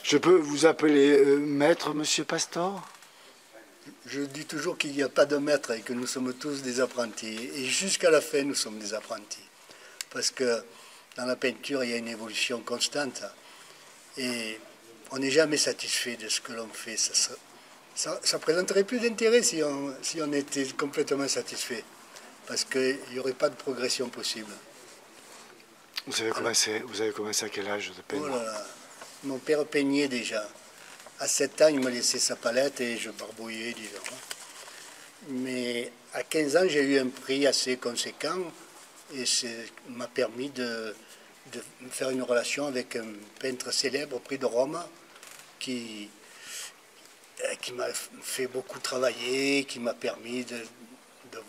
Je peux vous appeler maître, monsieur Pastor? Je dis toujours qu'il n'y a pas de maître et que nous sommes tous des apprentis. Et jusqu'à la fin, nous sommes des apprentis. Parce que dans la peinture, il y a une évolution constante. Et on n'est jamais satisfait de ce que l'on fait. Ça présenterait plus d'intérêt si on était complètement satisfait. Parce qu'il n'y aurait pas de progression possible. Vous avez commencé à quel âge de peindre? Oh là là. Mon père peignait déjà. À 7 ans, il me laissait sa palette et je barbouillais, disons. Mais à 15 ans, j'ai eu un prix assez conséquent et ça m'a permis de faire une relation avec un peintre célèbre, prix de Rome, qui m'a fait beaucoup travailler, qui m'a permis de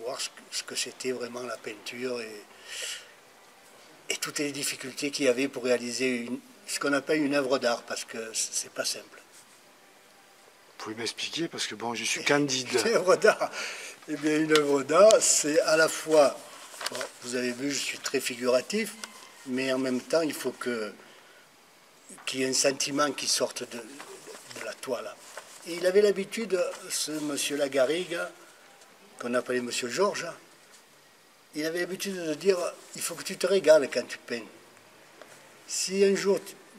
voir ce que c'était vraiment la peinture et toutes les difficultés qu'il y avait pour réaliser ce qu'on appelle une œuvre d'art, parce que c'est pas simple. Vous pouvez m'expliquer, parce que bon, je suis candide. Une œuvre d'art, eh bien, une œuvre d'art, c'est à la fois, bon, vous avez vu, je suis très figuratif, mais en même temps, il faut qu'il y ait un sentiment qui sorte de la toile. Et il avait l'habitude, ce monsieur Lagarrigue, qu'on appelait monsieur Georges, il avait l'habitude de dire, il faut que tu te régales quand tu peins. Si un jour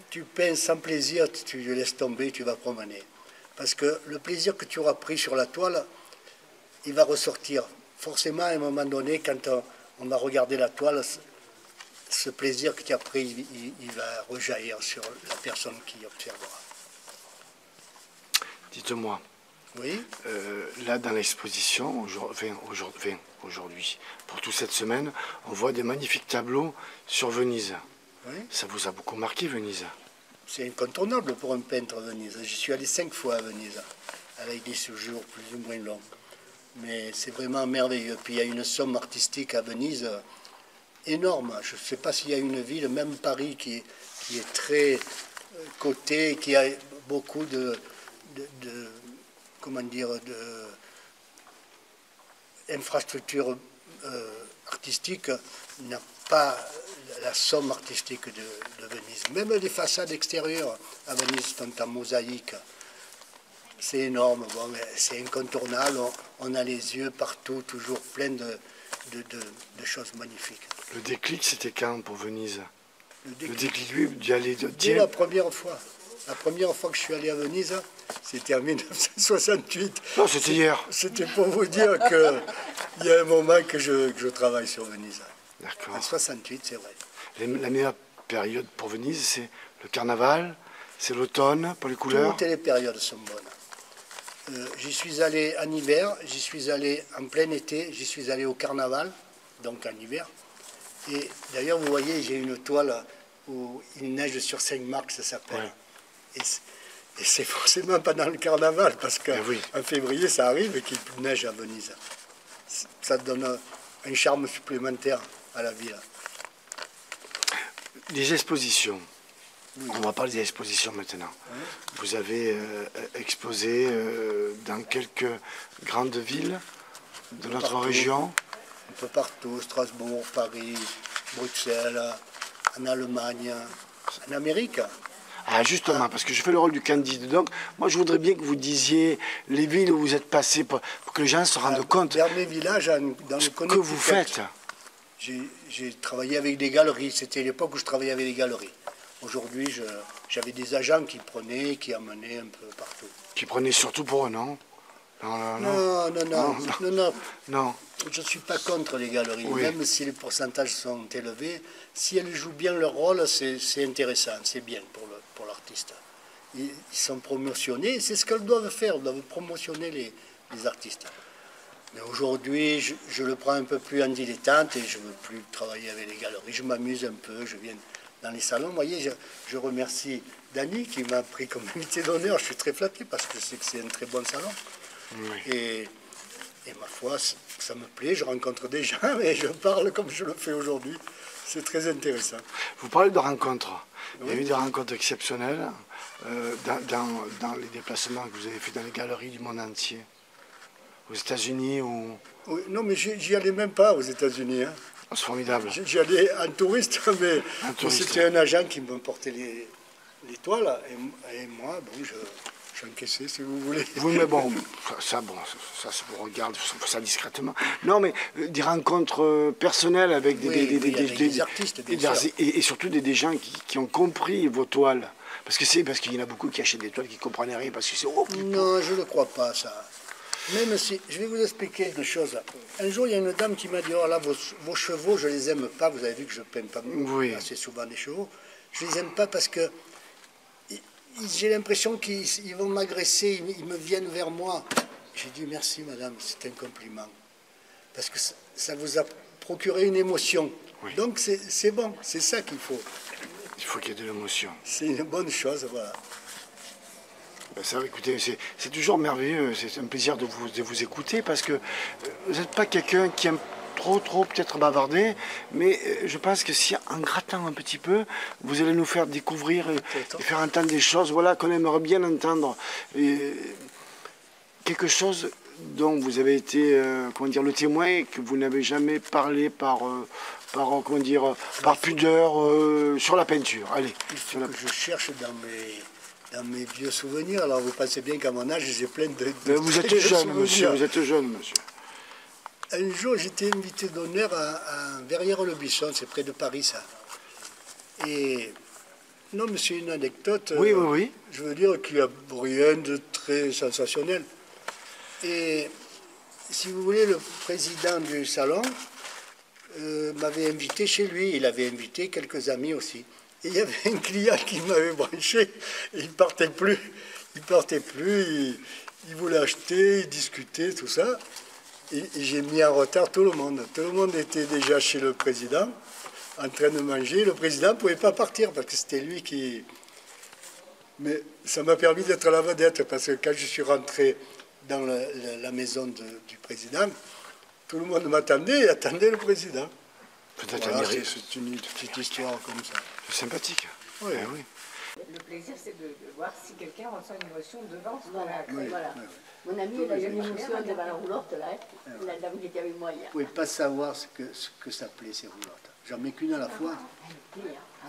tu peins sans plaisir, tu le laisses tomber, tu vas promener. Parce que le plaisir que tu auras pris sur la toile, il va ressortir. Forcément, à un moment donné, quand on va regarder la toile, ce plaisir que tu as pris, il va rejaillir sur la personne qui observera. Dites-moi, Oui. là dans l'exposition, aujourd'hui, pour toute cette semaine, on voit des magnifiques tableaux sur Venise. Oui. Ça vous a beaucoup marqué, Venise? C'est incontournable pour un peintre à Venise. J'y suis allé 5 fois à Venise, avec des séjours plus ou moins longs. Mais c'est vraiment merveilleux. Puis il y a une somme artistique à Venise énorme. Je ne sais pas s'il y a une ville, même Paris, qui est très cotée, qui a beaucoup comment dire, d'infrastructures artistiques, n'a pas la somme artistique de Venise. Même les façades extérieures à Venise sont en mosaïque. C'est énorme, bon, c'est incontournable. On a les yeux partout, toujours pleins de choses magnifiques. Le déclic, c'était quand pour Venise? Le déclic, lui, d'y aller... Dès la première fois. La première fois que je suis allé à Venise, c'était en 1968. Non, c'était hier. C'était pour vous dire qu'il y a un moment que je travaille sur Venise. D'accord. En 68, c'est vrai. La meilleure période pour Venise, c'est le carnaval, c'est l'automne, pour les couleurs? Toutes les périodes sont bonnes. J'y suis allé en hiver, j'y suis allé en plein été, j'y suis allé au carnaval, donc en hiver. Et d'ailleurs, vous voyez, j'ai une toile où il neige sur Saint-Marc, ça s'appelle. Ouais. Et c'est forcément pendant le carnaval, parce qu'en février, ça arrive qu'il neige à Venise. Ça donne un charme supplémentaire à la ville. Les expositions. Oui. On va parler des expositions maintenant. Oui. Vous avez exposé dans quelques grandes villes de notre région. Un peu partout, Strasbourg, Paris, Bruxelles, en Allemagne, en Amérique. Ah, justement, parce que je fais le rôle du candide. Donc, moi, je voudrais bien que vous disiez les villes où vous êtes passé pour que les gens se rendent compte. Vers mes villages, dans ce que vous faites. J'ai travaillé avec des galeries. C'était l'époque où je travaillais avec des galeries. Aujourd'hui, j'avais des agents qui prenaient, qui amenaient un peu partout. Qui prenaient surtout pour eux, non? Non. Je ne suis pas contre les galeries, oui. Même si les pourcentages sont élevés. Si elles jouent bien leur rôle, c'est intéressant, c'est bien pour l'artiste. Ils sont promotionnés, c'est ce qu'elles doivent faire, elles doivent promotionner les artistes. Mais aujourd'hui, je le prends un peu plus en dilettante et je ne veux plus travailler avec les galeries. Je m'amuse un peu, je viens dans les salons. Vous voyez, je remercie Dany qui m'a pris comme invité d'honneur. Je suis très flatté parce que je sais que c'est un très bon salon. Oui. Et ma foi, ça me plaît, je rencontre des gens et je parle comme je le fais aujourd'hui. C'est très intéressant. Vous parlez de rencontres. Oui. Il y a eu des rencontres exceptionnelles dans les déplacements que vous avez fait dans les galeries du monde entier. Aux États-Unis ou... Oui, non, mais j'y allais même pas aux États-Unis. Hein. C'est formidable. J'y allais en touriste, mais c'était un agent qui me portait l'étoile, et moi, bon, j'ai encaissé, si vous voulez. Oui, mais bon, ça se vous regarde, ça discrètement. Non, mais des rencontres personnelles avec des artistes, bien sûr. Et surtout des gens qui ont compris vos toiles. Parce qu'il y en a beaucoup qui achètent des toiles qui ne comprennent rien, parce que c'est... Oh, non, je ne crois pas, ça. Même si, je vais vous expliquer une chose. Un jour, il y a une dame qui m'a dit, oh là, vos chevaux, je les aime pas. Vous avez vu que je peins pas assez souvent des chevaux. Je les aime pas parce que j'ai l'impression qu'ils vont m'agresser, ils me viennent vers moi. J'ai dit, merci madame, c'est un compliment. Parce que ça vous a procuré une émotion. Oui. Donc c'est bon, c'est ça qu'il faut. Il faut qu'il y ait de l'émotion. C'est une bonne chose, voilà. Ça, écoutez, c'est toujours merveilleux, c'est un plaisir de vous écouter parce que vous n'êtes pas quelqu'un qui aime trop peut-être bavarder, mais je pense que si en grattant un petit peu, vous allez nous faire découvrir et faire entendre des choses, voilà, qu'on aimerait bien entendre. Quelque chose dont vous avez été, comment dire, le témoin et que vous n'avez jamais parlé par pudeur sur la peinture. Allez. Il faut que je cherche dans mes vieux souvenirs. Alors vous pensez bien qu'à mon âge, j'ai plein de vous êtes jeune, monsieur. Vous êtes jeune, monsieur. Un jour, j'étais invité d'honneur à Verrières-le-Buisson, c'est près de Paris, ça. Et non, mais c'est une anecdote. Oui. Je veux dire qu'il n'y a rien de très sensationnel. Et si vous voulez, le président du salon m'avait invité chez lui. Il avait invité quelques amis aussi. Et il y avait un client qui m'avait branché. Et il ne partait plus. Il voulait acheter, il discutait, tout ça. Et j'ai mis en retard tout le monde. Tout le monde était déjà chez le président, en train de manger. Le président ne pouvait pas partir parce que c'était lui qui... Mais ça m'a permis d'être la vedette parce que quand je suis rentré dans la maison du président, tout le monde m'attendait et attendait le président. Voilà, c'est une petite histoire comme ça. C'est sympathique. Oui. Oui. Le plaisir, c'est de voir si quelqu'un ressent une émotion devant ce qu'on Voilà, a créé. voilà. Mon ami, il a eu une émotion devant la roulotte, là, la dame qui était avec moi hier. Vous ne pouvez pas savoir ce que ça plaît, ces roulottes. J'en mets qu'une à la fois.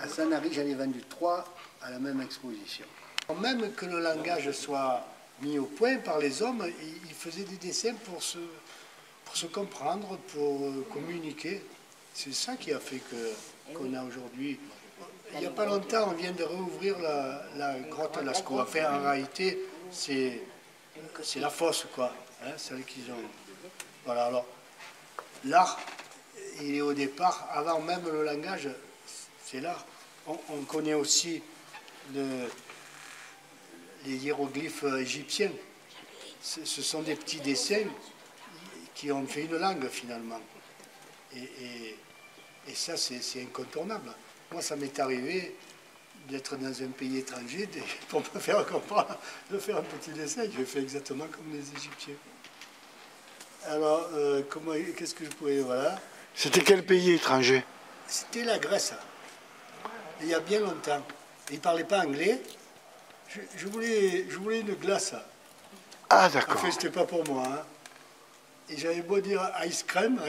À Sanary, j'en ai vendu 3 à la même exposition. Même que le langage soit mis au point par les hommes, ils faisaient des dessins pour se comprendre, pour communiquer. C'est ça qui a fait qu'on a aujourd'hui... Il n'y a pas longtemps, on vient de rouvrir la grotte Lascaux. Enfin, en réalité, c'est la fosse, quoi. Hein, celle qu'ils ont. Voilà, alors, l'art, il est au départ, avant même le langage, c'est l'art. On connaît aussi les hiéroglyphes égyptiens. Ce sont des petits dessins qui ont fait une langue, finalement. Et ça, c'est incontournable. Moi, ça m'est arrivé d'être dans un pays étranger pour me faire comprendre, de faire un petit dessin. Je fais exactement comme les Égyptiens. Alors, qu'est-ce que je pouvais... Voilà. C'était quel pays étranger? C'était la Grèce. Il y a bien longtemps. Ils ne parlaient pas anglais. Je voulais une glace. Ah, d'accord. Enfin, c'était pas pour moi. Hein. Et j'avais beau dire ice cream,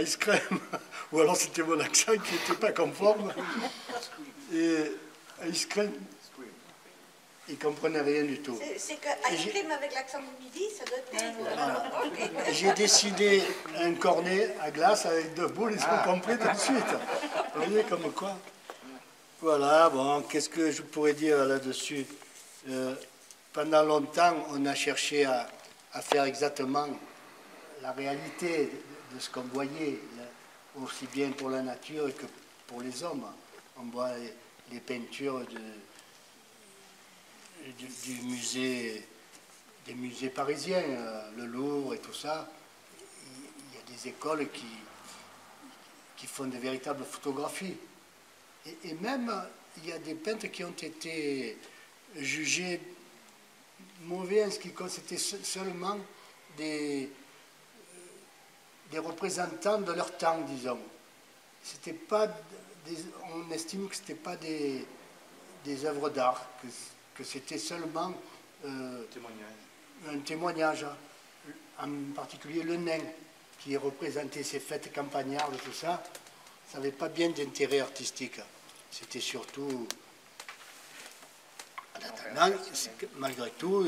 ou alors c'était mon accent qui n'était pas conforme. Et ice cream, ils ne comprenaient rien du tout. C'est que ice cream avec l'accent du midi, ça doit être... Voilà. J'ai décidé un cornet à glace avec 2 boules, ils ont compris tout de suite. Vous voyez comme quoi? Voilà, bon, qu'est-ce que je pourrais dire là-dessus? Pendant longtemps, on a cherché à faire exactement la réalité de ce qu'on voyait, aussi bien pour la nature que pour les hommes. On voit les peintures des musées parisiens, le Louvre et tout ça. Il y a des écoles qui font de véritables photographies. Et même, il y a des peintres qui ont été jugés mauvais en ce qui concerne, c'était seulement des représentants de leur temps, disons. C'était pas on estime que ce n'était pas des œuvres d'art, que c'était seulement un témoignage. En particulier le nain, qui représentait ces fêtes campagnardes, tout ça, ça n'avait pas bien d'intérêt artistique. C'était surtout En attendant, malgré tout,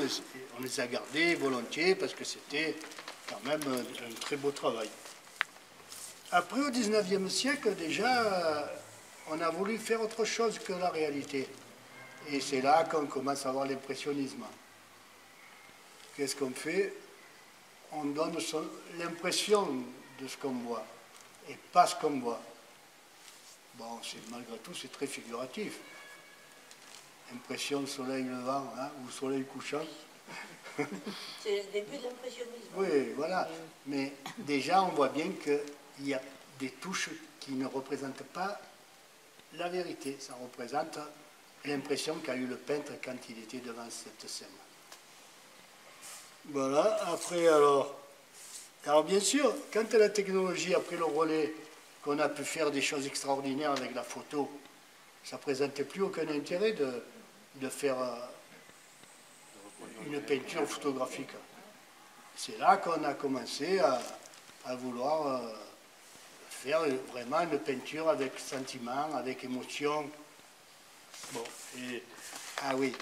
on les a gardés volontiers parce que c'était quand même un très beau travail. Après, au XIXe siècle, déjà, on a voulu faire autre chose que la réalité. Et c'est là qu'on commence à voir l'impressionnisme. Qu'est-ce qu'on fait? On donne l'impression de ce qu'on voit, et pas ce qu'on voit. Bon, malgré tout, c'est très figuratif. Impression soleil levant, hein, ou soleil couchant. C'est le début de l'impressionnisme. Oui, voilà. Mais déjà, on voit bien qu'il y a des touches qui ne représentent pas la vérité. Ça représente l'impression qu'a eu le peintre quand il était devant cette scène. Voilà. Après, alors bien sûr, quand la technologie a pris le relais, qu'on a pu faire des choses extraordinaires avec la photo, ça ne présentait plus aucun intérêt de faire une peinture photographique. C'est là qu'on a commencé à vouloir faire vraiment une peinture avec sentiment, avec émotion. Bon, ah oui,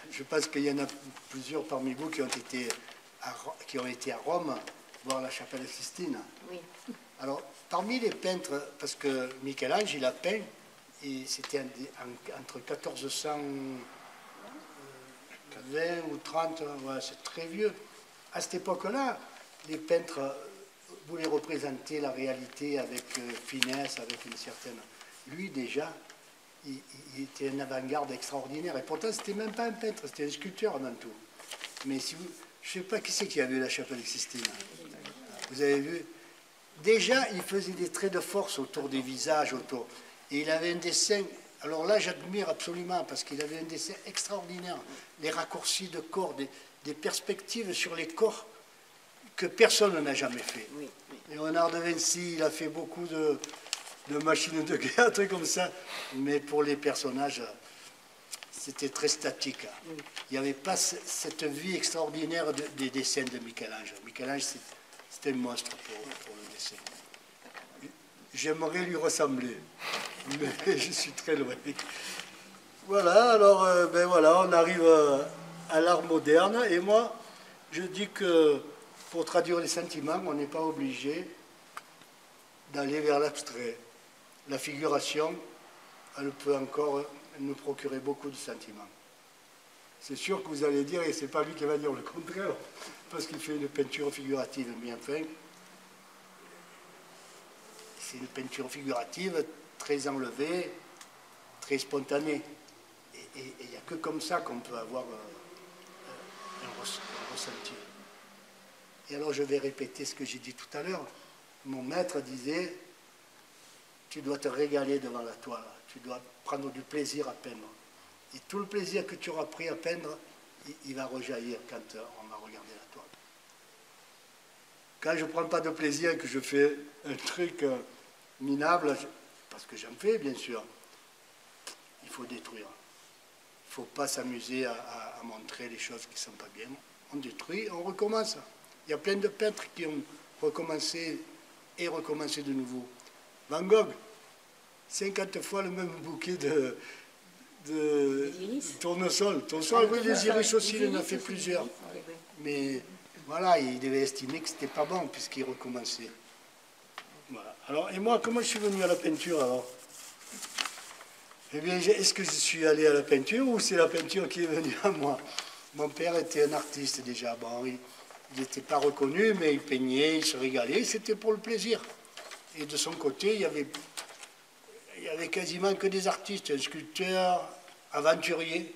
je pense qu'il y en a plusieurs parmi vous qui ont été à Rome voir la chapelle Sistine. Oui. Alors, parmi les peintres, parce que Michel-Ange, il a peint, et c'était entre 1420 ou 30, ouais, c'est très vieux. À cette époque-là, les peintres voulaient représenter la réalité avec finesse, avec une certaine... Lui, déjà, il était un avant-garde extraordinaire. Et pourtant, c'était même pas un peintre, c'était un sculpteur avant tout. Mais si vous... je ne sais pas qui c'est qui a vu la chapelle Sistine. Vous avez vu? Déjà, il faisait des traits de force autour des visages, autour. Et il avait un dessin, alors là j'admire absolument, parce qu'il avait un dessin extraordinaire. Les raccourcis de corps, des perspectives sur les corps que personne n'a jamais fait. Oui, oui. Léonard de Vinci, il a fait beaucoup de machines de guerre, trucs comme ça. Mais pour les personnages, c'était très statique. Oui. Il n'y avait pas cette vie extraordinaire des dessins de Michel-Ange. Michel-Ange, c'était un monstre pour le dessin. J'aimerais lui ressembler, mais je suis très loin. Voilà, alors ben voilà, on arrive à l'art moderne. Et moi, je dis que pour traduire les sentiments, on n'est pas obligé d'aller vers l'abstrait. La figuration, elle peut encore nous procurer beaucoup de sentiments. C'est sûr que vous allez dire, et c'est pas lui qui va dire le contraire, parce qu'il fait une peinture figurative, mais enfin, c'est une peinture figurative très enlevée, très spontanée. Et il n'y a que comme ça qu'on peut avoir un ressenti. Et alors je vais répéter ce que j'ai dit tout à l'heure. Mon maître disait, tu dois te régaler devant la toile, tu dois prendre du plaisir à peindre. Et tout le plaisir que tu auras pris à peindre, il va rejaillir quand on va regarder la toile. Quand je ne prends pas de plaisir et que je fais un truc minable, parce que j'en fais bien sûr, il faut détruire. Il ne faut pas s'amuser à montrer les choses qui ne sont pas bien. On détruit, on recommence. Il y a plein de peintres qui ont recommencé et recommencé de nouveau. Van Gogh, 50 fois le même bouquet de tournesol. Oui, les iris aussi, il en a fait plusieurs. Mais voilà, il devait estimer que ce n'était pas bon puisqu'il recommençait. Voilà. Alors, et moi, comment je suis venu à la peinture alors? Eh bien, est-ce que je suis allé à la peinture ou c'est la peinture qui est venue à moi? Mon père était un artiste déjà. Bon, il n'était pas reconnu, mais il peignait, il se régalait, c'était pour le plaisir. Et de son côté, il y avait quasiment que des artistes, un sculpteur, aventurier.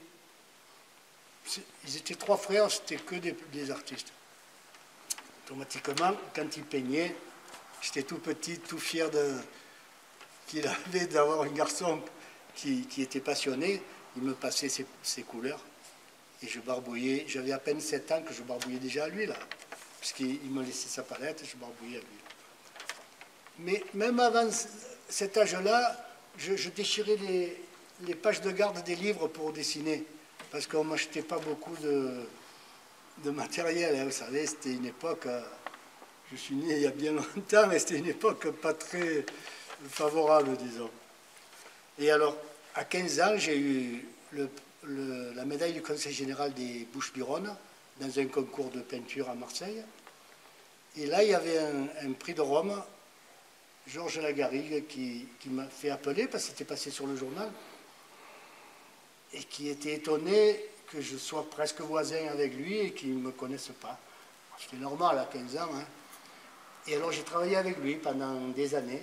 Ils étaient trois frères, c'était que des artistes. Automatiquement, quand il peignait, j'étais tout petit, tout fier qu'il avait d'avoir un garçon qui était passionné. Il me passait ses couleurs et je barbouillais. J'avais à peine 7 ans que je barbouillais déjà à lui, là. Puisqu'il me laissait sa palette et je barbouillais à lui. Mais même avant cet âge-là, je déchirais les pages de garde des livres pour dessiner. Parce qu'on ne m'achetait pas beaucoup de matériel. Hein, vous savez, c'était une époque... je suis né il y a bien longtemps, mais c'était une époque pas très favorable, disons. Et alors, à 15 ans, j'ai eu la médaille du Conseil général des Bouches-du-Rhône dans un concours de peinture à Marseille. Et là, il y avait un prix de Rome, Georges Lagarrigue, qui m'a fait appeler parce que c'était passé sur le journal et qui était étonné que je sois presque voisin avec lui et qu'il ne me connaisse pas. C'était normal à 15 ans. Hein. Et alors j'ai travaillé avec lui pendant des années,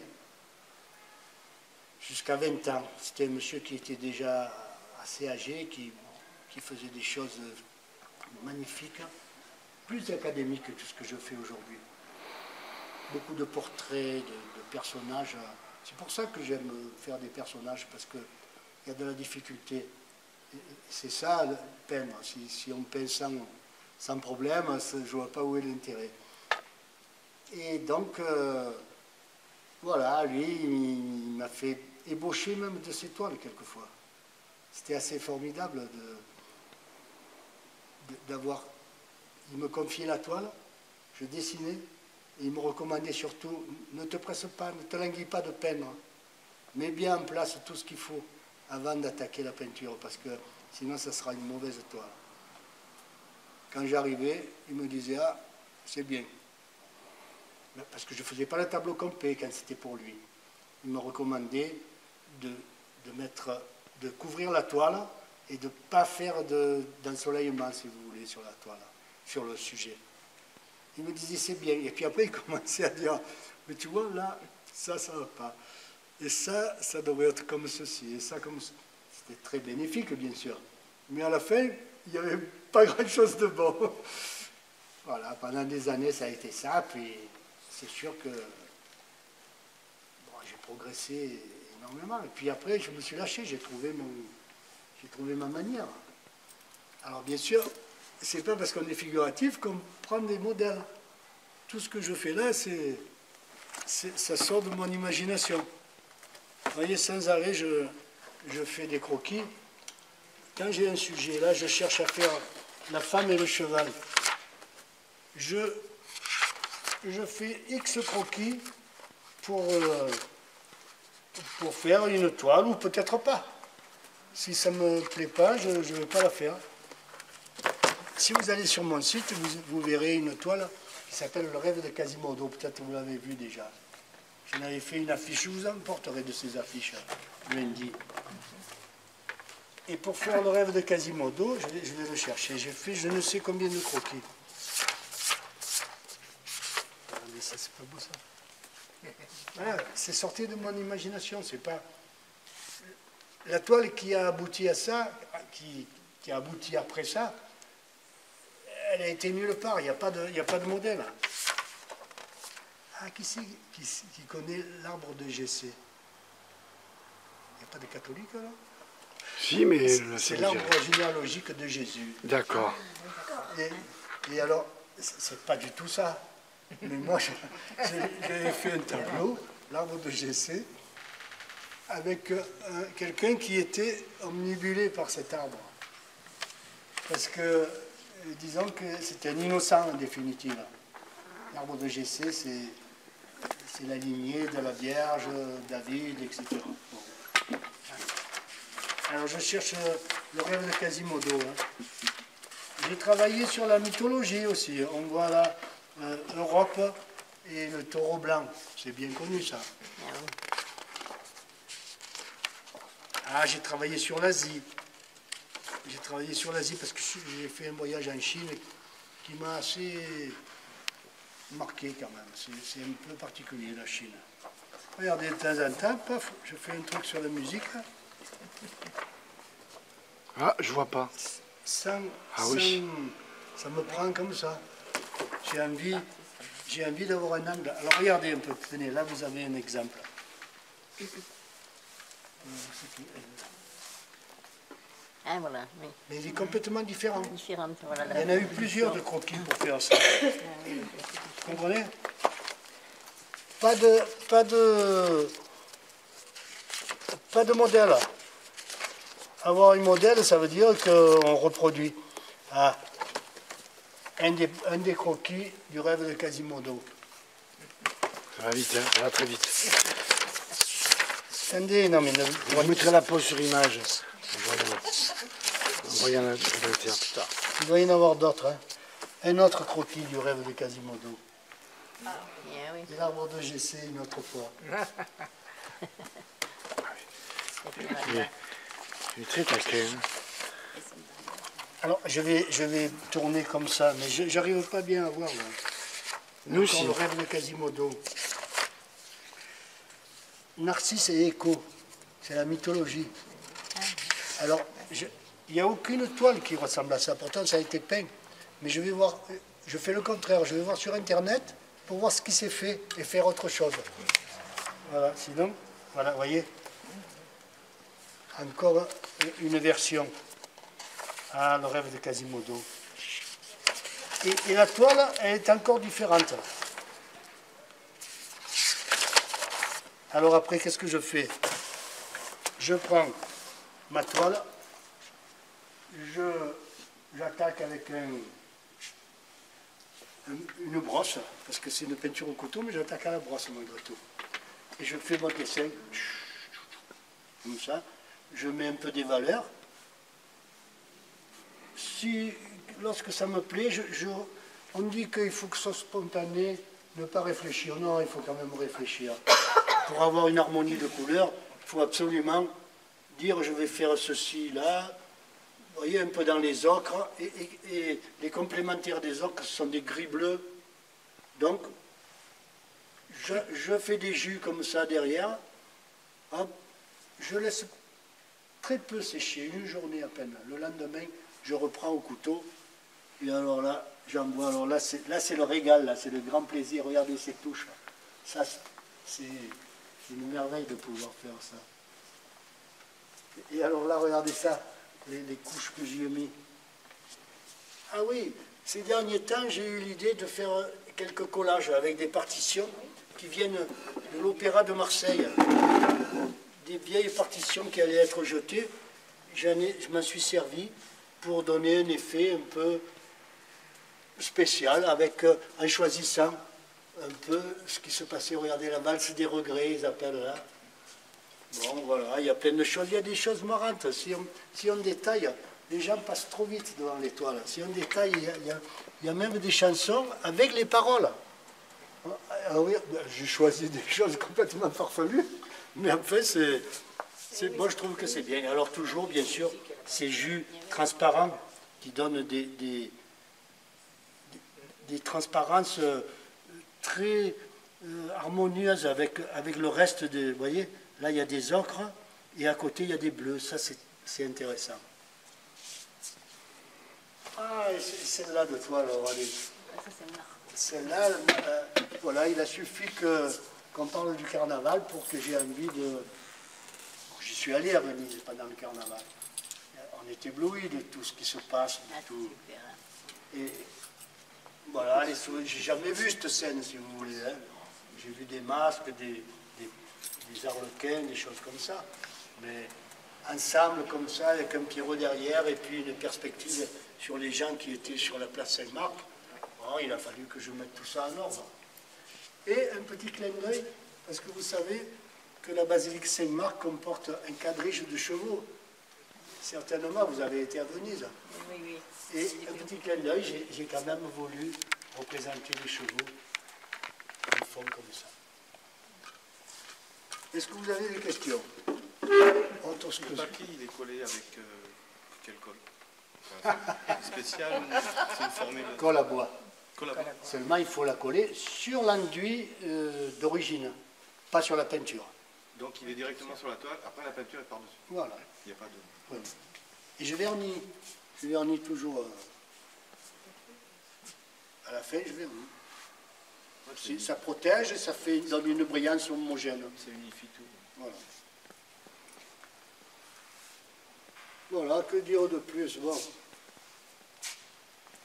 jusqu'à 20 ans. C'était un monsieur qui était déjà assez âgé, qui faisait des choses magnifiques, plus académiques que tout ce que je fais aujourd'hui. Beaucoup de portraits, de personnages. C'est pour ça que j'aime faire des personnages, parce qu'il y a de la difficulté. C'est ça, peindre. Si on peint sans problème, je ne vois pas où est l'intérêt. Et donc, voilà, lui, il m'a fait ébaucher même de ses toiles quelquefois. C'était assez formidable d'avoir... Il me confiait la toile, je dessinais, et il me recommandait surtout, ne te presse pas, ne te languis pas de peindre. Mets bien en place tout ce qu'il faut avant d'attaquer la peinture, parce que sinon ça sera une mauvaise toile. Quand j'arrivais, il me disait, ah, c'est bien. Parce que je ne faisais pas le tableau complet quand c'était pour lui. Il me recommandait de couvrir la toile et de ne pas faire d'ensoleillement, si vous voulez, sur la toile, sur le sujet. Il me disait, c'est bien. Et puis après, il commençait à dire, mais tu vois, là, ça ne va pas. Et ça devrait être comme ceci, et ça comme ceci. C'était très bénéfique, bien sûr. Mais à la fin, il n'y avait pas grand-chose de bon. Voilà, pendant des années, ça a été ça. Puis c'est sûr que bon, j'ai progressé énormément. Et puis après, je me suis lâché, j'ai trouvé ma manière. Alors bien sûr, c'est pas parce qu'on est figuratif qu'on prend des modèles. Tout ce que je fais là, ça sort de mon imagination. Vous voyez, sans arrêt, je fais des croquis. Quand j'ai un sujet, là, je cherche à faire la femme et le cheval. Je fais X croquis pour faire une toile, ou peut-être pas. Si ça ne me plaît pas, je ne vais pas la faire. Si vous allez sur mon site, vous verrez une toile qui s'appelle Le rêve de Quasimodo. Peut-être vous l'avez vu déjà. J'en avais fait une affiche, je vous emporterai de ces affiches lundi. Et pour faire Le rêve de Quasimodo, je vais le chercher. J'ai fait je ne sais combien de croquis. Mais ça, c'est pas beau ça. Voilà, c'est sorti de mon imagination. C'est pas la toile qui a abouti à ça, qui a abouti après ça. Elle a été nulle part. Il n'y a pas de modèle. Ah, qui connaît l'arbre de Jessé? Il n'y a pas de catholique, là? Si, mais... C'est l'arbre généalogique de Jésus. D'accord. Et alors, c'est pas du tout ça. Mais moi, j'avais fait un tableau, l'arbre de Jessé, avec quelqu'un qui était omnibulé par cet arbre. Parce que, disons que c'était un innocent, en définitive. L'arbre de Jessé, c'est la lignée de la Vierge, David, etc. Bon. Alors je cherche Le rêve de Quasimodo. Hein. J'ai travaillé sur la mythologie aussi. On voit là Europe et le taureau blanc. C'est bien connu ça. Ah, j'ai travaillé sur l'Asie. J'ai travaillé sur l'Asie parce que j'ai fait un voyage en Chine qui m'a assez marqué quand même. C'est un peu particulier la Chine. Regardez, de temps en temps, paf, je fais un truc sur la musique. Ah, je vois pas. Oui. Ça me prend comme ça. J'ai envie d'avoir un angle. Alors regardez un peu, tenez, là vous avez un exemple. Ah, voilà, oui. Mais il est complètement différent. Différente, voilà. Il y en a eu plusieurs de croquis pour faire ça. Vous comprenez? Pas de modèle. Avoir un modèle, ça veut dire qu'on reproduit. Ah, un des croquis du rêve de Quasimodo. Ça va vite, hein, ça va très vite. Attendez, non mais... Je mettrai la pause sur image. Voilà. On va y en avoir plus tard. Il doit y en avoir d'autres. Hein. Un autre croquis du rêve de Quasimodo. Bien, oui. Et l'arbre de GC une autre fois. Il est très taquin. Alors, je vais tourner comme ça, mais je n'arrive pas bien à voir. Là. Nous Encore aussi. le rêve de Quasimodo. Narcisse et Écho, c'est la mythologie. Alors, il n'y a aucune toile qui ressemble à ça, pourtant ça a été peint. Mais je vais voir, je fais le contraire, je vais voir sur Internet pour voir ce qui s'est fait et faire autre chose. Voilà, sinon, voilà, vous voyez. Encore une version. Ah, le rêve de Quasimodo. Et la toile, elle est encore différente. Alors après, qu'est-ce que je fais? Je prends ma toile, j'attaque avec une brosse, parce que c'est une peinture au couteau, mais j'attaque à la brosse malgré tout. Et je fais mon dessin, comme ça. Je mets un peu des valeurs. Si, lorsque ça me plaît, on dit qu'il faut que ce soit spontané, ne pas réfléchir. Non, il faut quand même réfléchir. Pour avoir une harmonie de couleurs, il faut absolument dire je vais faire ceci là. Vous voyez, un peu dans les ocres. Et les complémentaires des ocres, ce sont des gris bleus. Donc, je fais des jus comme ça derrière. Hop, je laisse très peu sécher, une journée à peine. Le lendemain, je reprends au couteau. Et alors là, j'en vois. Alors là, c'est le régal, là, c'est le grand plaisir. Regardez ces touches. Ça, c'est une merveille de pouvoir faire ça. Et alors là, regardez ça, les couches que j'y ai mis. Ah oui, ces derniers temps, j'ai eu l'idée de faire quelques collages avec des partitions qui viennent de l'Opéra de Marseille. Des vieilles partitions qui allaient être jetées. Je m'en suis servi pour donner un effet un peu spécial, en choisissant un peu ce qui se passait. Regardez la valse des regrets, ils appellent là. Bon, voilà, il y a plein de choses. Il y a des choses marrantes. Si on détaille, les gens passent trop vite devant les toiles. Si on détaille, il y a même des chansons avec les paroles. Alors oui, j'ai choisi des choses complètement farfelues, mais en fait, moi je trouve que c'est bien. Alors toujours, bien sûr, ces jus transparents qui donnent des transparences très harmonieuses avec le reste de... Vous voyez, là il y a des ocres et à côté il y a des bleus. Ça c'est intéressant. Ah, et celle-là de toi, alors, allez. Ça, c'est marrant. Celle-là, voilà, il a suffi qu'on parle du carnaval pour que j'ai envie de... J'y suis allé à Venise pendant le carnaval. On est ébloui de tout ce qui se passe, de tout. Et voilà, j'ai jamais vu cette scène, si vous voulez. Hein. J'ai vu des masques, des arlequins, des choses comme ça. Mais ensemble, comme ça, avec un Pierrot derrière, et puis une perspective sur les gens qui étaient sur la place Saint-Marc, bon, il a fallu que je mette tout ça en ordre. Et un petit clin d'œil, parce que vous savez que la basilique Saint-Marc comporte un quadrige de chevaux. Certainement, vous avez été à Venise. Oui, oui. Et un petit clin d'œil, j'ai quand même voulu représenter les chevaux en fond comme ça. Est-ce que vous avez des questions? Le papier, il est collé avec quel colle? Spécial ou c'est une formule? Colle à bois. Colle à bois. Seulement, il faut la coller sur l'enduit d'origine, pas sur la peinture. Donc il est directement sur la toile, après la peinture est par-dessus. Voilà. Il n'y a pas de... Voilà. Et je vernis. Je vernis toujours. À la fin, je vernis. Ça protège et ça donne une brillance homogène. Ça unifie tout. Voilà. Voilà, que dire de plus? Bon.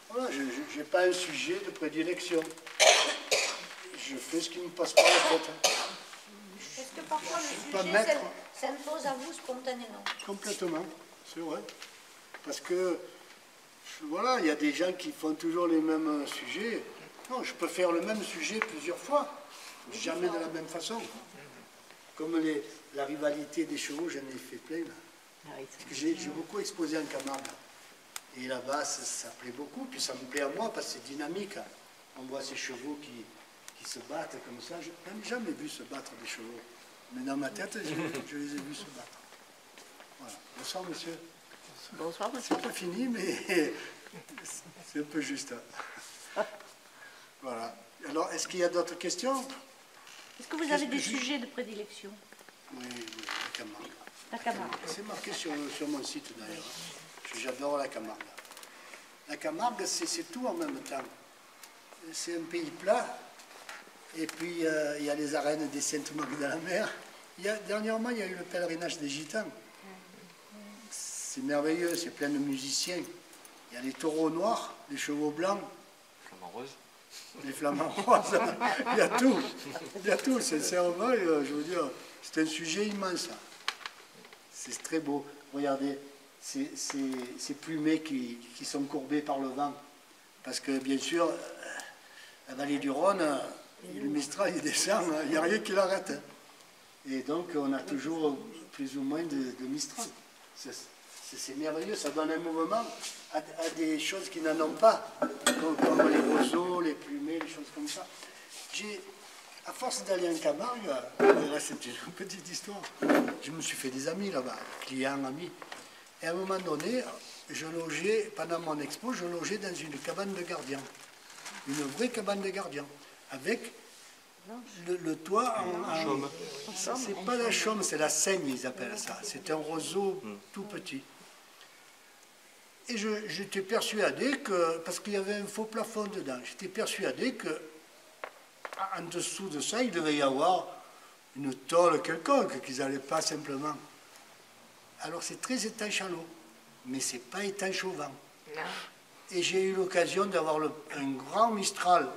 Voilà, je n'ai pas un sujet de prédilection. Je fais ce qui me passe par la tête. Est-ce que parfois pas le maître. sujet s'impose à vous spontanément? Complètement, c'est vrai. Parce que, voilà, il y a des gens qui font toujours les mêmes sujets. Non, je peux faire le même sujet plusieurs fois, jamais de la même façon. Comme la rivalité des chevaux, j'en ai fait plein. Là. Ah oui, Parce que j'ai beaucoup exposé en Camargue. Et là-bas, ça plaît beaucoup, puis ça me plaît à moi parce que c'est dynamique. On voit ces chevaux qui se battent comme ça. Je n'ai jamais vu se battre des chevaux. Mais dans ma tête, je les ai vus se battre. Voilà. Bonsoir, monsieur. Bonsoir, monsieur. C'est pas fini, mais c'est un peu juste. Voilà. Alors, est-ce qu'il y a d'autres questions? Est-ce que vous avez des sujets de prédilection? Oui, la Camargue. La Camargue. C'est marqué sur mon site d'ailleurs. J'adore la Camargue. La Camargue, c'est tout en même temps. C'est un pays plat. Et puis, il y a les arènes des Saintes-Maries de la Mer. Dernièrement, il y a eu le pèlerinage des Gitans. C'est merveilleux, c'est plein de musiciens. Il y a les taureaux noirs, les chevaux blancs. Flamand rose. Les flamants roses. Il y a tout. Il y a tout. Sincèrement, je veux dire, c'est un sujet immense. C'est très beau. Regardez, ces plumées qui sont courbées par le vent. Parce que, bien sûr, la vallée du Rhône, le Mistral, il descend, il n'y a rien qui l'arrête. Et donc, on a toujours plus ou moins de Mistral. C'est merveilleux, ça donne un mouvement à des choses qui n'en ont pas, comme les roseaux, les plumées, les choses comme ça. À force d'aller en Camargue, là c'est une petite histoire, je me suis fait des amis là-bas, clients, amis. Et à un moment donné, je logeais, pendant mon expo, je logeais dans une cabane de gardien. Une vraie cabane de gardien, avec le toit en chaume. C'est pas la chaume, c'est la seigne, ils appellent ça. C'est un roseau tout petit. Et j'étais persuadé que, parce qu'il y avait un faux plafond dedans, j'étais persuadé que en dessous de ça, il devait y avoir une tôle quelconque, qu'ils n'allaient pas simplement. Alors c'est très étanche à l'eau, mais c'est pas étanche au vent. Et j'ai eu l'occasion d'avoir un grand mistral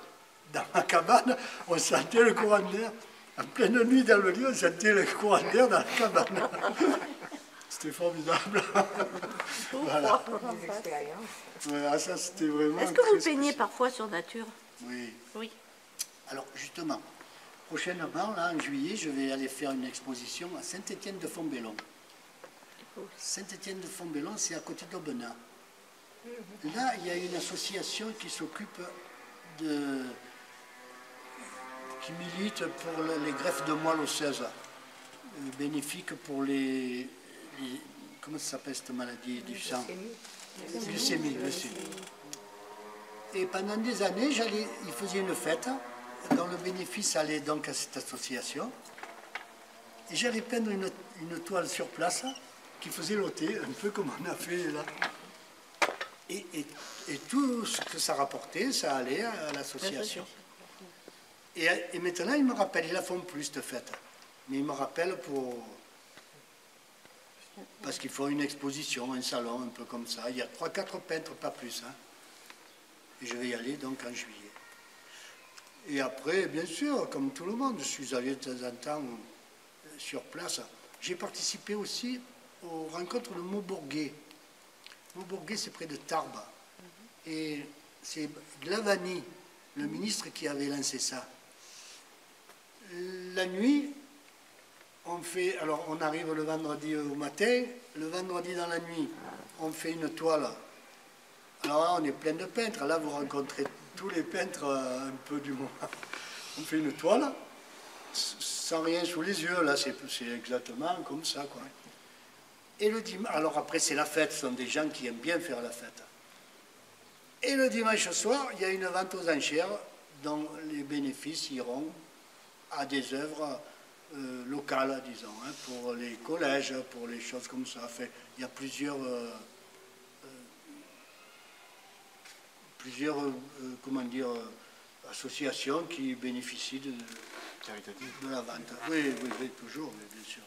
dans ma cabane, on sentait le courant d'air. En pleine nuit dans le lit, on sentait le courant d'air dans la cabane. C'était formidable. Voilà. Des expériences. Voilà, ça c'était vraiment... Est-ce que vous très peignez spécial. parfois sur nature? Oui. Oui. Alors justement, prochainement, là, en juillet, je vais aller faire une exposition à Saint-Étienne-de-Fontbellon. Saint-Étienne-de-Fontbellon, c'est à côté d'Aubenas. Là, il y a une association qui s'occupe qui milite pour les greffes de moelle osseuse, bénéfique pour les comment ça s'appelle cette maladie du sang? Glycémie. Et pendant des années, ils faisaient une fête dont le bénéfice allait donc à cette association. Et j'allais peindre une toile sur place qui faisait l'ôter, un peu comme on a fait là. Et tout ce que ça rapportait, ça allait à l'association. Et maintenant, ils me rappellent, ils la font plus cette fête. Mais ils me rappellent parce qu'il faut une exposition, un salon, un peu comme ça. Il y a 3-4 peintres, pas plus. Hein. Et je vais y aller donc en juillet. Et après, bien sûr, comme tout le monde, je suis allé de temps en temps sur place. J'ai participé aussi aux rencontres de Maubourguet. Maubourguet, c'est près de Tarbes. Et c'est Glavany, le ministre, qui avait lancé ça. La nuit, on arrive le vendredi au matin, le vendredi dans la nuit, on fait une toile. Alors là, on est plein de peintres. Là, vous rencontrez tous les peintres un peu du moment. On fait une toile, sans rien sous les yeux. Là, c'est exactement comme ça, quoi. Et le dimanche, alors après, c'est la fête. Ce sont des gens qui aiment bien faire la fête. Et le dimanche soir, il y a une vente aux enchères dont les bénéfices iront à des œuvres locales, disons, hein, pour les collèges, pour les choses comme ça. Enfin, il y a plusieurs comment dire, associations qui bénéficient de la vente. Oui, toujours, bien sûr.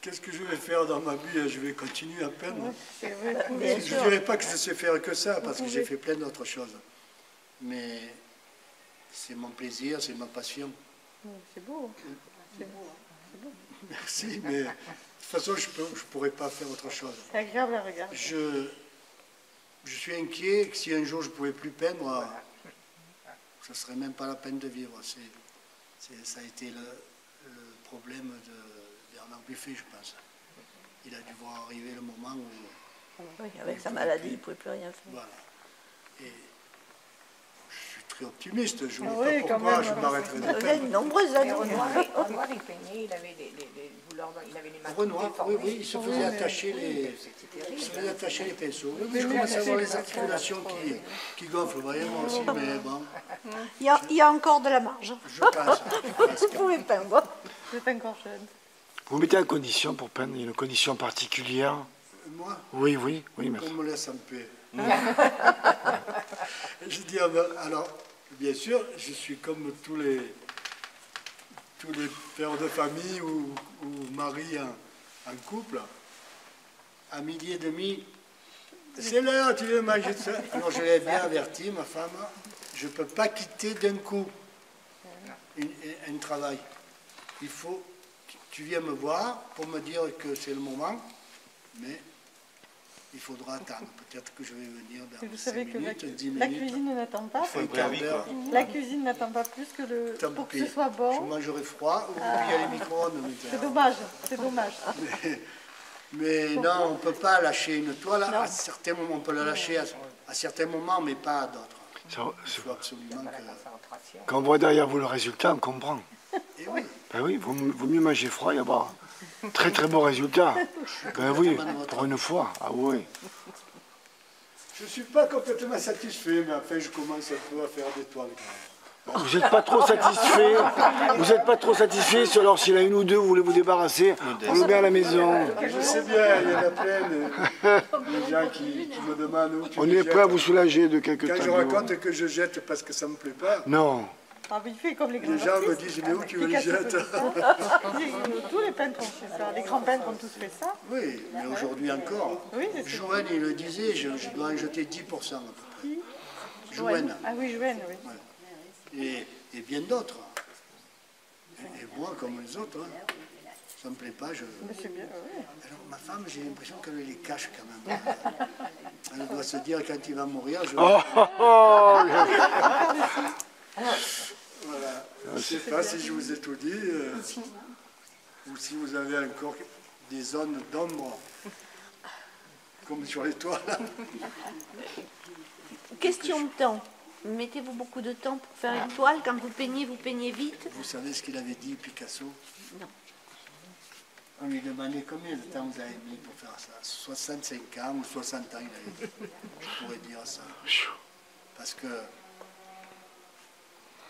Qu'est-ce que je vais faire dans ma vie? Je vais continuer à peindre. Je ne dirais pas que je sais faire que ça, parce que j'ai fait plein d'autres choses. Mais c'est mon plaisir, c'est ma passion. C'est beau. C'est beau. Merci, mais de toute façon, je ne pourrais pas faire autre chose. C'est agréable à regarder. Je suis inquiet que si un jour je ne pouvais plus peindre, ce ne serait même pas la peine de vivre. Ça a été le problème de Bernard Buffet, je pense. il a dû voir arriver le moment où... Oui, avec sa maladie, il ne pouvait plus rien faire. Voilà. Et je suis très optimiste, je ne Ah vois oui, pas quand pourquoi même, je m'arrêterai de Il y a de peindre. nombreuses années. Renoir, il peignait, il avait des douleurs, il avait les mains Renoir, oui, déformées. oui, il se faisait attacher les pinceaux. Oui, je commence à voir les articulations qui gonflent, vous voyez, moi aussi, mais bon, Il y a encore de la marge. je passe. Vous pouvez peindre. Vous êtes encore jeune. Vous mettez en condition pour peindre, il y a une condition particulière. Moi, Oui, oui, oui, maître. qu'on me laisse en paix. Je dis, alors, bien sûr, je suis comme tous les pères de famille ou maris en couple. À midi et demi, c'est l'heure, tu veux manger ça. Alors je l'ai bien averti, ma femme, je ne peux pas quitter d'un coup un travail. Il faut que tu viennes me voir pour me dire que c'est le moment, mais il faudra attendre. Peut-être que je vais venir Et dans vous 5 savez que minutes, 10 la minutes, cuisine n'attend pas. un quart d'heure. La cuisine n'attend pas plus que Tant pour que pis. ce soit Je bon. mangerai froid, ou puis il y a les micro-ondes C'est maintenant. dommage, c'est dommage. Mais non, on ne peut pas lâcher une toile. À certains moments, on peut la lâcher à certains moments, mais pas à d'autres. Il faut absolument que... Quand on voit derrière vous le résultat, on comprend. Et oui, Ben oui, vaut mieux manger froid et avoir un très très beau résultat. Ben oui, pour une fois. Ah oui. je ne suis pas complètement satisfait, mais enfin, je commence un peu à faire des toiles. Vous n'êtes pas trop satisfait. Vous n'êtes pas trop satisfait. Alors s'il y en a une ou deux, vous voulez vous débarrasser, on le met à la maison. Je sais bien, il y en a plein de gens qui me demandent où tu On les est prêt à jettes. vous soulager de quelques Quand je tableaux. raconte que je jette parce que ça ne me plaît pas, Non. Ah, mais il fait comme les grands les gens me artistes. disent, mais où tu veux les jeter? Tous les peintres ont fait ça. Les grands peintres ont tous fait ça. Oui, mais aujourd'hui encore. Oui, c'est ça. Joanne, il le disait, je dois en jeter 10% à peu près. Joanne. Ah oui, Joanne, oui. Et bien d'autres. Et moi, comme les autres, hein. Ça ne me plaît pas. Mais c'est bien, oui. Alors, ma femme, j'ai l'impression qu'elle les cache quand même. Elle doit se dire, quand il va mourir, je... Oh, oh, oh. Voilà. Je ne sais pas si je vous ai tout dit, ou si vous avez encore des zones d'ombre, comme sur les toiles. Question de temps. Mettez-vous beaucoup de temps pour faire une toile? Quand vous peignez vite? Vous savez ce qu'il avait dit, Picasso? Non. On lui demandait combien de temps vous avez mis pour faire ça. 65 ans ou 60 ans, il avait dit. Je pourrais dire ça. Parce que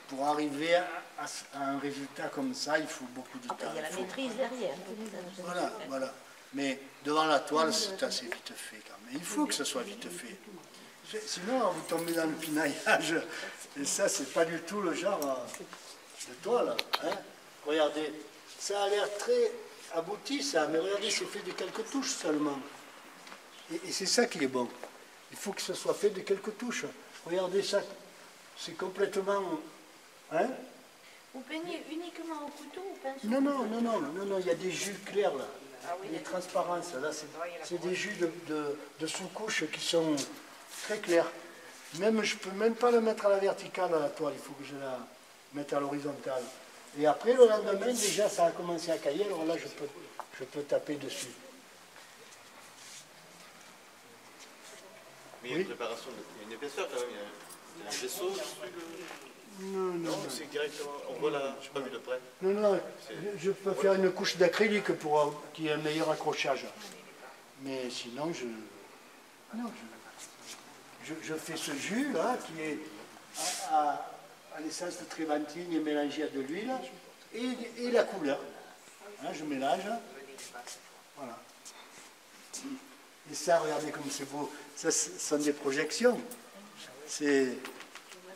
pour arriver à un résultat comme ça, il faut beaucoup de temps. Il y a la Il faut- maîtrise derrière. Voilà, voilà. Mais devant la toile, c'est assez vite fait quand même. Il faut que ce soit vite fait. Sinon, vous tombez dans le pinaillage. Et ça, c'est pas du tout le genre de toile. Hein. Regardez, ça a l'air très abouti, ça. Mais regardez, c'est fait de quelques touches seulement. Et c'est ça qui est bon. Il faut que ce soit fait de quelques touches. Regardez ça. C'est complètement... Hein? Vous peignez uniquement au couteau ou au pinceau? Non, non, non, non, non, non, il y a des jus clairs là, des transparences. Là, c'est des jus de sous-couche qui sont très clairs. Même, je ne peux même pas le mettre à la verticale à la toile, il faut que je la mette à l'horizontale. Et après, le lendemain, déjà, ça a commencé à cailler, alors là, je peux taper dessus. Mais il y a une préparation, il y a une épaisseur quand même, il y a un vaisseau dessus. Non, c'est directement, on voit là, je n'ai pas vu de près. Non, non, je peux faire une couche d'acrylique pour qu'il y ait un meilleur accrochage. Mais sinon, je fais ce jus là, qui est à l'essence de tréventine et mélangé à de l'huile, et la couleur. Hein, je mélange. Voilà. Et ça, regardez comme c'est beau. Ça, ce sont des projections.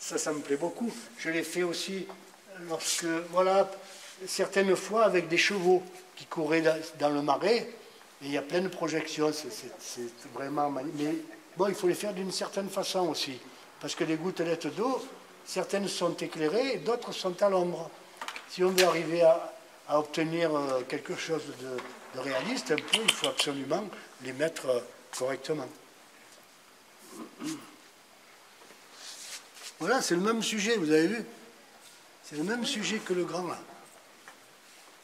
Ça me plaît beaucoup. Je l'ai fait aussi lorsque, voilà, certaines fois avec des chevaux qui couraient dans le marais. Et il y a plein de projections. C'est vraiment magnifique. Mais bon, il faut les faire d'une certaine façon aussi. Parce que les gouttelettes d'eau, certaines sont éclairées et d'autres sont à l'ombre. Si on veut arriver à obtenir quelque chose de réaliste, un peu, il faut absolument les mettre correctement. Voilà, c'est le même sujet, vous avez vu? C'est le même sujet que le grand là.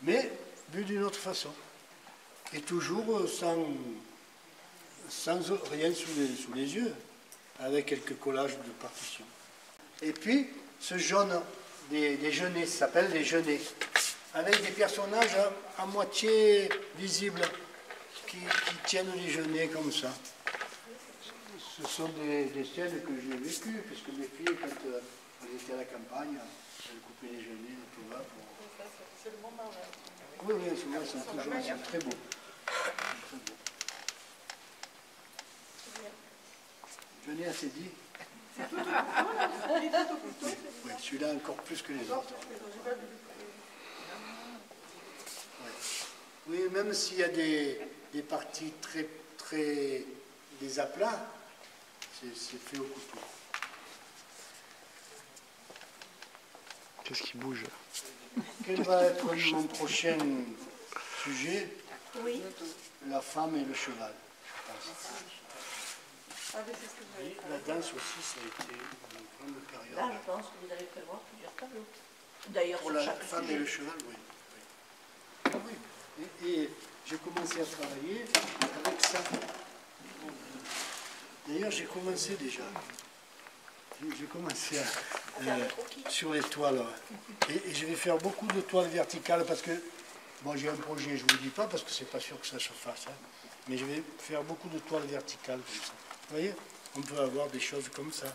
Mais vu d'une autre façon. Et toujours sans rien sous les yeux, avec quelques collages de partitions. Et puis, ce jaune des genêts, ça s'appelle les genêts, avec des personnages à moitié visibles qui tiennent les genêts comme ça. Ce sont des scènes que j'ai vécues, puisque mes filles, quand elles étaient à la campagne, elles coupaient les genêts, tout va. C'est le moment là. Oui, c'est très beau. Genêt assez dit. Oui, celui-là encore plus que les autres. Oui, même s'il y a des parties des aplats, c'est fait au couteau. Qu'est-ce qui bouge? Quel va être mon prochain sujet? Oui. La femme et le cheval, je pense. La danse aussi, ça a été une grande période. Là, je pense que vous allez prévoir plusieurs tableaux. D'ailleurs, Pour sur la chaque femme sujet. et le cheval, oui. Ah oui. Et j'ai commencé à travailler avec ça. D'ailleurs, j'ai commencé déjà. J'ai commencé sur les toiles. Et je vais faire beaucoup de toiles verticales parce que, bon, j'ai un projet, je ne vous le dis pas parce que c'est pas sûr que ça se fasse. Hein, mais je vais faire beaucoup de toiles verticales comme ça. Vous voyez, on peut avoir des choses comme ça.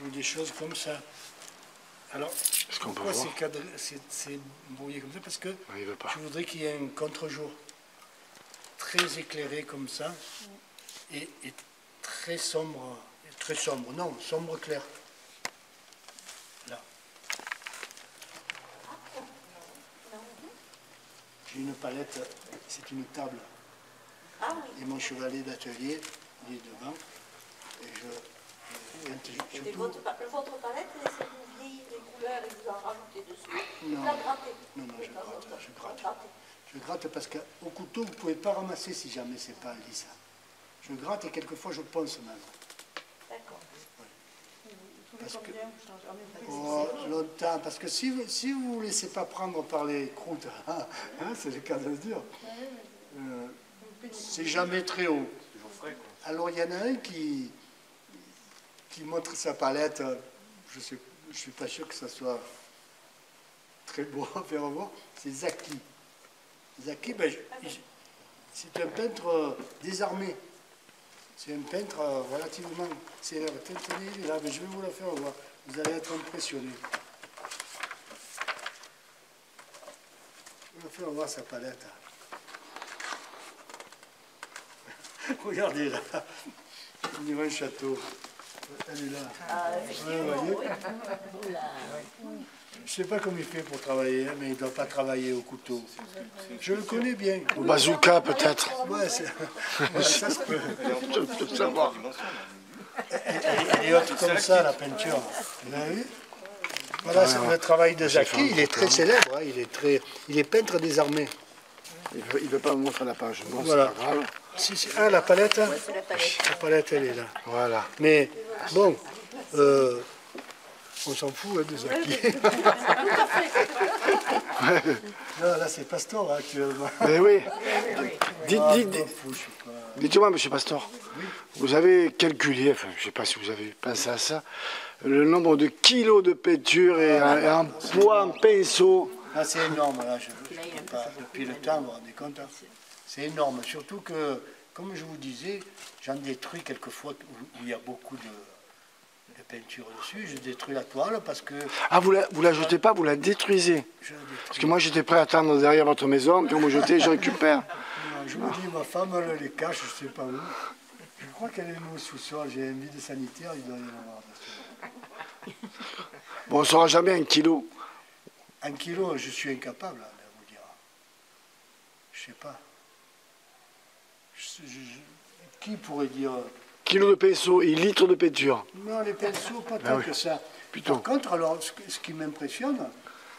Ou des choses comme ça. Alors, pourquoi c'est brouillé comme ça? Parce que je voudrais qu'il y ait un contre-jour très éclairé comme ça et très sombre. Très sombre, non, sombre clair. Là. J'ai une palette, c'est une table. Et mon chevalet d'atelier, il est devant. Et votre palette, c'est vous vieillir les couleurs et vous en rajoutez dessus. Non, La gratter. non, je gratte. Je gratte parce qu'au couteau, vous ne pouvez pas ramasser si jamais c'est pas lisse. Je gratte et quelquefois je ponce même. D'accord. Parce que, longtemps, parce que si vous ne vous laissez pas prendre par les croûtes, hein, c'est le cas de se dire, c'est jamais très haut. Alors il y en a un qui montre sa palette, je ne suis pas sûr que ça soit très beau à faire voir, c'est Zaki. Zaki, ben, c'est un peintre désarmé. C'est un peintre relativement célèbre. Tenez, là, mais je vais vous la faire voir. Vous allez être impressionnés. Je vais vous faire voir sa palette. Regardez là. On dirait un château. Elle est là. Vous voyez? Je ne sais pas comment il fait pour travailler, mais il ne doit pas travailler au couteau. Je le connais bien. Au bazooka, peut-être. Ouais, ça se peut. Je peux savoir. Elle est haute comme ça, la peinture. Vous avez vu? Voilà, c'est le travail de Zaki. Il est très célèbre. Hein. Il est peintre des armées. Il ne veut pas me montrer la page. Bon, Voilà. c'est pas grave. Ah, la palette, hein? La palette, elle est là. Voilà. Mais bon, on s'en fout hein, de Zaki. Non, là, c'est Pastor hein, actuellement. Mais oui. Dites-moi, monsieur Pastor, vous avez calculé, enfin, je ne sais pas si vous avez pensé à ça, le nombre de kilos de peinture et un poids, un pinceau. Ah, c'est énorme, là, je ne peux pas, depuis le temps, vous vous rendez compte, hein. C'est énorme, surtout que, comme je vous disais, j'en détruis quelquefois où il y a beaucoup de peinture dessus, je détruis la toile parce que... Ah, vous la jetez pas, vous la détruisez? Parce que moi, j'étais prêt à attendre derrière votre maison, puis on me jetait, je récupère. Non, je vous dis, ma femme, elle les cache, je ne sais pas où. Je crois qu'elle est au sous-sol, j'ai un vide sanitaire, il doit y en avoir dessus. Bon, on ne saura jamais un kilo. Un kilo, je suis incapable de vous dire. Je ne sais pas. Qui pourrait dire... Kilo de pinceau et litre de peinture. Non, les pinceaux, pas tant que ça. Plutôt. Par contre, alors, ce qui m'impressionne,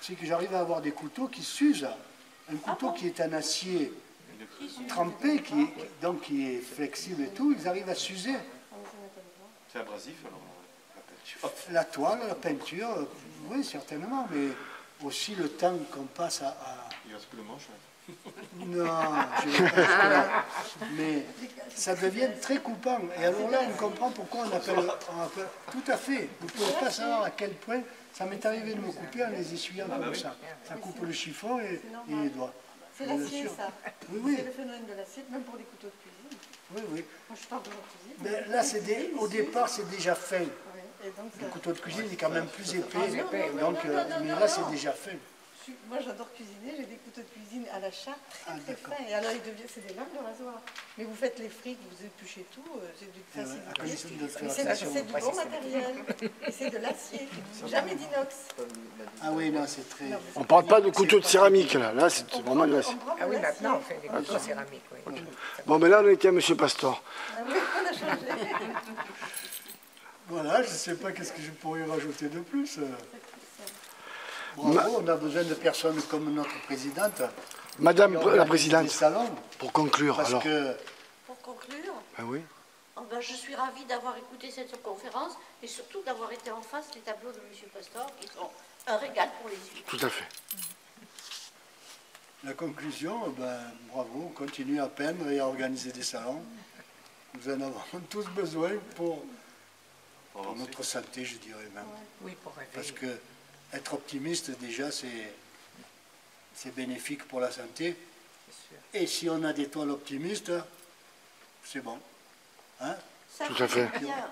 c'est que j'arrive à avoir des couteaux qui s'usent. Un couteau qui est en acier trempé, donc qui est flexible et tout, ils arrivent à s'user. C'est abrasif alors? La toile, la peinture, oui, certainement, mais aussi le temps qu'on passe à... Il reste plus le manche. Non, je vais pas jusque-là. Mais ça devient très coupant. Et alors là, on comprend pourquoi on appelle... Tout à fait. Vous ne pouvez pas savoir à quel point ça m'est arrivé de me couper en les essuyant comme ça. Ça coupe le chiffon et les doigts. C'est l'acier, ça. Oui, oui. C'est le phénomène de l'acier, même pour les couteaux de cuisine. Oui, oui. Moi, je parle de la cuisine. Mais là, au départ, c'est déjà fin. Oui. Et donc, Le couteau de cuisine est quand même plus épais. Donc, mais là, c'est déjà fin. moi, j'adore cuisiner. J'ai des couteaux de cuisine à l'achat Ah, très d'accord. fins. Et alors, c'est des lames de rasoir. Mais vous faites les frites, vous épluchez tout. C'est du facilité. Mais c'est du bon matériel. Et c'est de l'acier. Jamais d'inox. Ah oui, non, c'est très... On ne parle pas de couteau de céramique, là. Là, c'est vraiment de l'acier. Ah oui, maintenant on fait des couteaux céramiques. Oui. Bon, mais là, on était à M. Pastor. Ah oui, on a changé. Voilà, je ne sais pas qu'est-ce que je pourrais rajouter de plus. Bravo, on a besoin de personnes comme notre présidente. Madame la Des Présidente, salons, pour conclure, parce alors. que... Pour conclure, Ben oui. je suis ravie d'avoir écouté cette conférence et surtout d'avoir été en face des tableaux de M. Pastor qui sont un régal pour les yeux. Tout à fait. La conclusion, bravo, on continue à peindre et à organiser des salons. Nous en avons tous besoin pour notre santé, je dirais même. Oui, pour rêver. Parce que être optimiste, déjà, c'est bénéfique pour la santé. Et si on a des toiles optimistes, c'est bon. Hein? Ça Tout à fait. bien,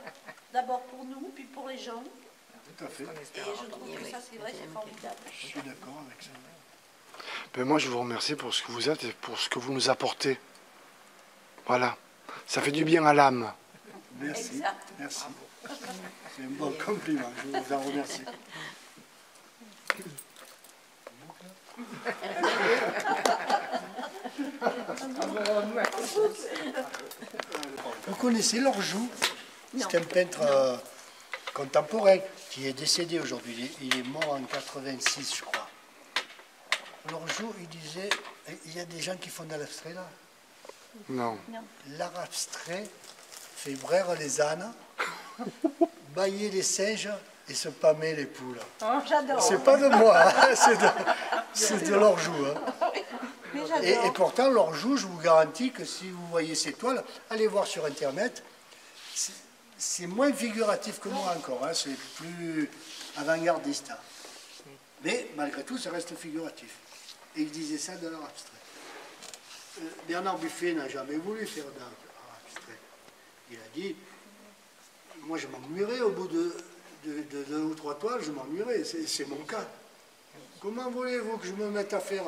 d'abord pour nous, puis pour les gens. Tout à fait. Et je trouve que ça, c'est vrai, c'est formidable. Je suis d'accord avec ça. Ben moi, je vous remercie pour ce que vous êtes et pour ce que vous nous apportez. Voilà. Ça fait du bien à l'âme. Merci. Exact. Merci. C'est un bon compliment. Je vous en remercie. Vous connaissez Lorjou? C'est un peintre contemporain qui est décédé aujourd'hui. Il est mort en 86, je crois. Lorjou, il disait, il y a des gens qui font de l'abstrait là. Non. L'art abstrait fait braire les ânes, bailler les singes et se pâmer les poules. Oh, j'adore. C'est pas de moi, hein, c'est de Lorjou. Hein. Mais j'adore. Et pourtant, Lorjou, je vous garantis que si vous voyez ces toiles, allez voir sur Internet, c'est moins figuratif que moi encore, hein, c'est plus avant-gardiste. Hein. Mais malgré tout, ça reste figuratif. Et il disait ça de l'art abstrait. Bernard Buffet n'a jamais voulu faire d'art abstrait. Il a dit, moi je m'ennuierais au bout de 2 ou 3 toiles, je m'ennuierais, c'est mon cas. Comment voulez-vous que je me mette à faire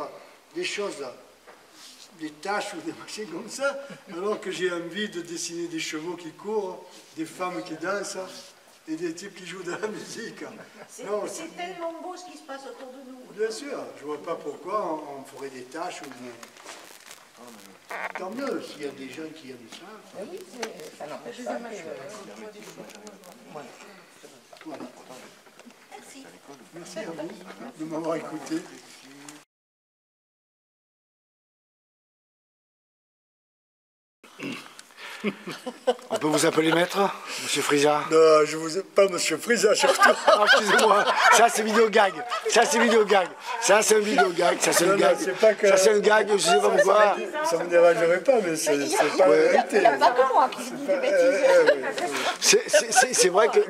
des choses, des taches ou des machins comme ça, alors que j'ai envie de dessiner des chevaux qui courent, des femmes qui dansent et des types qui jouent de la musique. Non, C'est tellement beau ce qui se passe autour de nous. bien sûr, je ne vois pas pourquoi on ferait des taches ou tant mieux s'il y a des gens qui aiment ça. Oui, ça n'empêche pas que... Voilà. Merci. Merci à vous de m'avoir écouté. On peut vous appeler maître, Monsieur Frisa? Non, je vous aime pas, Monsieur Frisa, surtout. Ah, excusez-moi, ça c'est vidéo gag. Ça c'est vidéo gag. Ça c'est un vidéo gag. Ça c'est un Non, gag. c'est pas que- Ça c'est un gag, je sais pas pourquoi. Ça me dérangerait pas, mais c'est pas la vérité. Il n'y a pas que moi qui dis des bêtises. C'est vrai que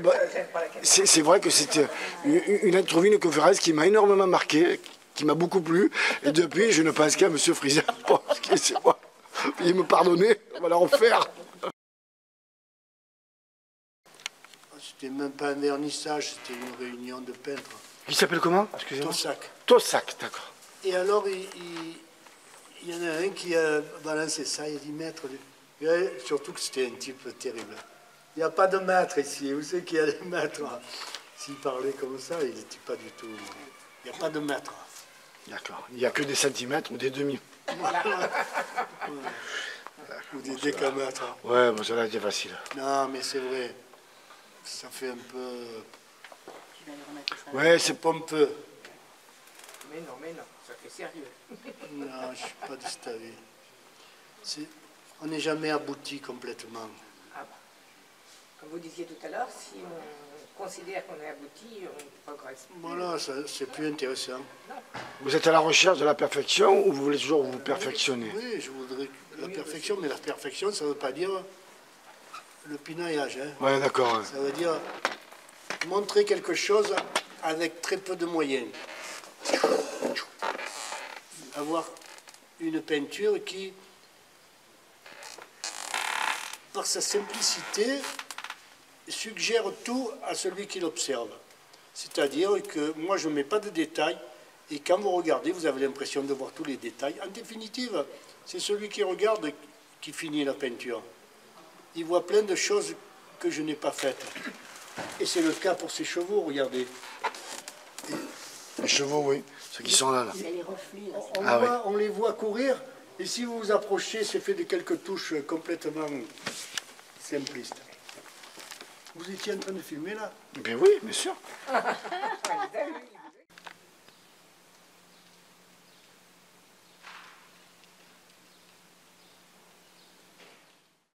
c'est vrai que c'était une interview, une conférence qui m'a énormément marqué, qui m'a beaucoup plu. Et depuis, je ne pense qu'à Monsieur Frisa. Excusez-moi. Veuillez me pardonner. On va la refaire. C'était même pas un vernissage, c'était une réunion de peintres. Il s'appelle comment? Excusez-moi. Tossac. Tossac, d'accord. Et alors, il y en a un qui a balancé ça, il a dit maître. Surtout que c'était un type terrible. Il n'y a pas de maître ici. Vous savez qu'il y a des maîtres. S'il parlait comme ça, il n'était pas du tout. Il n'y a pas de maître. D'accord. Il n'y a que des centimètres ou des demi. Ou des décamètres. Ouais, bon, cela était facile. Non, mais c'est vrai. Ça fait un peu. Ouais, c'est pompeux. Mais non, ça fait sérieux. Non, je ne suis pas de cet avis. On n'est jamais abouti complètement. Comme vous disiez tout à l'heure, si on considère qu'on est abouti, on progresse. Voilà, c'est plus intéressant. Vous êtes à la recherche de la perfection ou vous voulez toujours vous perfectionner? Oui, je voudrais la perfection, mais la perfection, ça ne veut pas dire le pinaillage. Hein. Oui, d'accord. Ouais. Ça veut dire montrer quelque chose avec très peu de moyens. Avoir une peinture qui, par sa simplicité, suggère tout à celui qui l'observe. C'est-à-dire que moi, je ne mets pas de détails, et quand vous regardez, vous avez l'impression de voir tous les détails. En définitive, c'est celui qui regarde qui finit la peinture. Il voit plein de choses que je n'ai pas faites. Et c'est le cas pour ces chevaux, regardez. Les chevaux, oui, ceux qui sont là. Là. Mais les reflets, là, On les voit courir, et si vous vous approchez, c'est fait de quelques touches complètement simplistes. Vous étiez en train de filmer là? Ben oui, bien sûr. Ouais, vous avez vu.